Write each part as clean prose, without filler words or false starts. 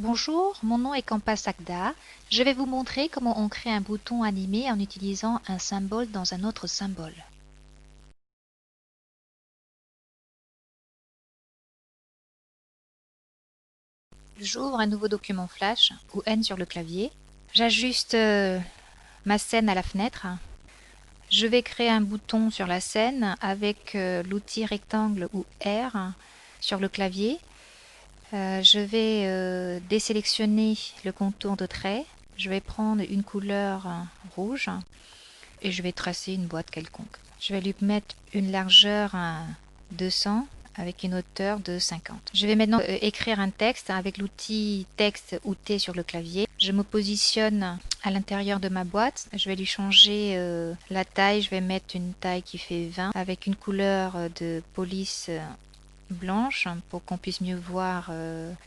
Bonjour, mon nom est Kampa Sakda. Je vais vous montrer comment on crée un bouton animé en utilisant un symbole dans un autre symbole. J'ouvre un nouveau document Flash ou N sur le clavier. J'ajuste ma scène à la fenêtre. Je vais créer un bouton sur la scène avec l'outil rectangle ou R sur le clavier. Je vais désélectionner le contour de trait. Je vais prendre une couleur rouge et je vais tracer une boîte quelconque. Je vais lui mettre une largeur à 200 avec une hauteur de 50. Je vais maintenant écrire un texte avec l'outil texte ou T sur le clavier. Je me positionne à l'intérieur de ma boîte. Je vais lui changer la taille. Je vais mettre une taille qui fait 20 avec une couleur de police blanche pour qu'on puisse mieux voir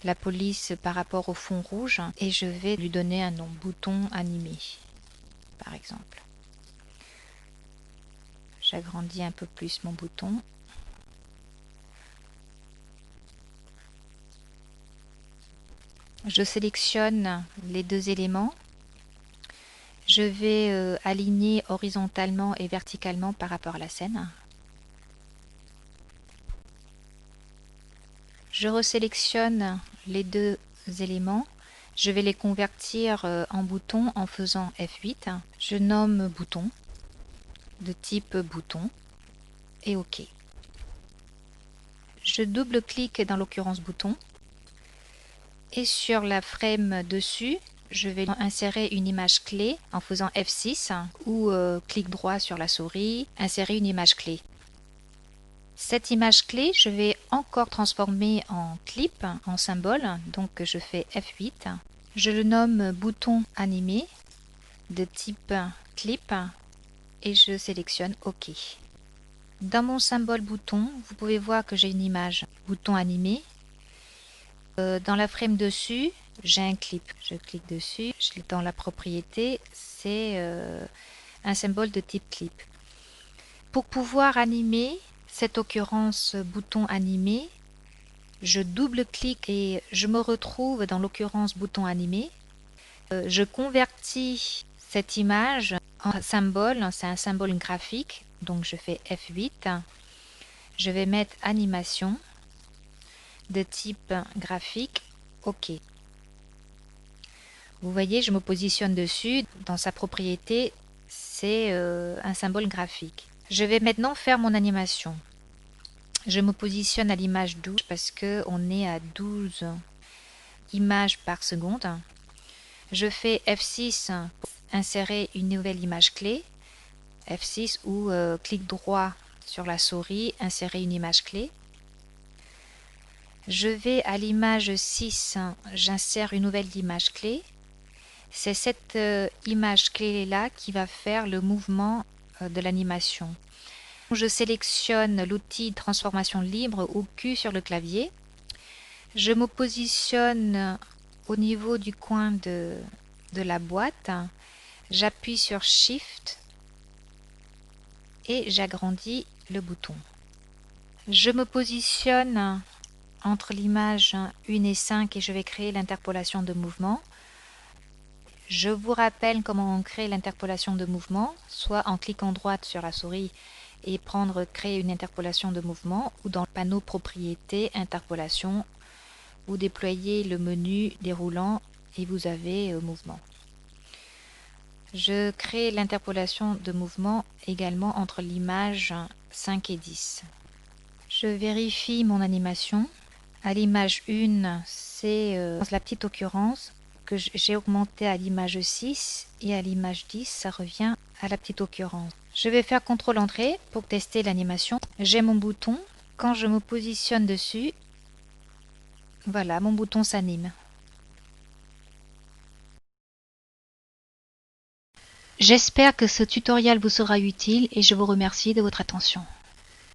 la police par rapport au fond rouge. Et je vais lui donner un nom, bouton animé par exemple. J'agrandis un peu plus mon bouton. Je sélectionne les deux éléments. Je vais aligner horizontalement et verticalement par rapport à la scène. Je resélectionne les deux éléments. Je vais les convertir en boutons en faisant F8. Je nomme bouton de type bouton et OK. Je double-clique dans l'occurrence bouton et sur la frame dessus, je vais insérer une image clé en faisant F6 ou clic droit sur la souris, insérer une image clé. Cette image clé, je vais encore transformer en clip, en symbole, donc je fais F8. Je le nomme bouton animé de type clip et je sélectionne OK. Dans mon symbole bouton, vous pouvez voir que j'ai une image bouton animé. Dans la frame dessus, j'ai un clip. Je clique dessus. Dans la propriété, c'est un symbole de type clip. Pour pouvoir animer cette occurrence bouton animé, je double-clique et je me retrouve dans l'occurrence bouton animé. Je convertis cette image en symbole. C'est un symbole graphique. Donc je fais F8. Je vais mettre animation de type graphique, OK. Vous voyez, je me positionne dessus. Dans sa propriété, c'est un symbole graphique. Je vais maintenant faire mon animation. Je me positionne à l'image 12 parce qu'on est à 12 images par seconde. Je fais F6 pour insérer une nouvelle image clé. F6 ou clic droit sur la souris, insérer une image clé. Je vais à l'image 6, j'insère une nouvelle image clé. C'est cette image clé-là qui va faire le mouvement de l'animation. Je sélectionne l'outil transformation libre ou Q sur le clavier. Je me positionne au niveau du coin de la boîte. J'appuie sur Shift et j'agrandis le bouton. Je me positionne entre l'image 1 et 5 et je vais créer l'interpolation de mouvement. Je vous rappelle comment on crée l'interpolation de mouvement, soit en cliquant droite sur la souris et créer une interpolation de mouvement, ou dans le panneau propriétés, interpolation, vous déployez le menu déroulant et vous avez mouvement. Je crée l'interpolation de mouvement également entre l'image 5 et 10. Je vérifie mon animation. À l'image 1, c'est la petite occurrence que j'ai augmenté à l'image 6 et à l'image 10, ça revient à la petite occurrence. Je vais faire CTRL Entrée pour tester l'animation. J'ai mon bouton. Quand je me positionne dessus, voilà, mon bouton s'anime. J'espère que ce tutoriel vous sera utile et je vous remercie de votre attention.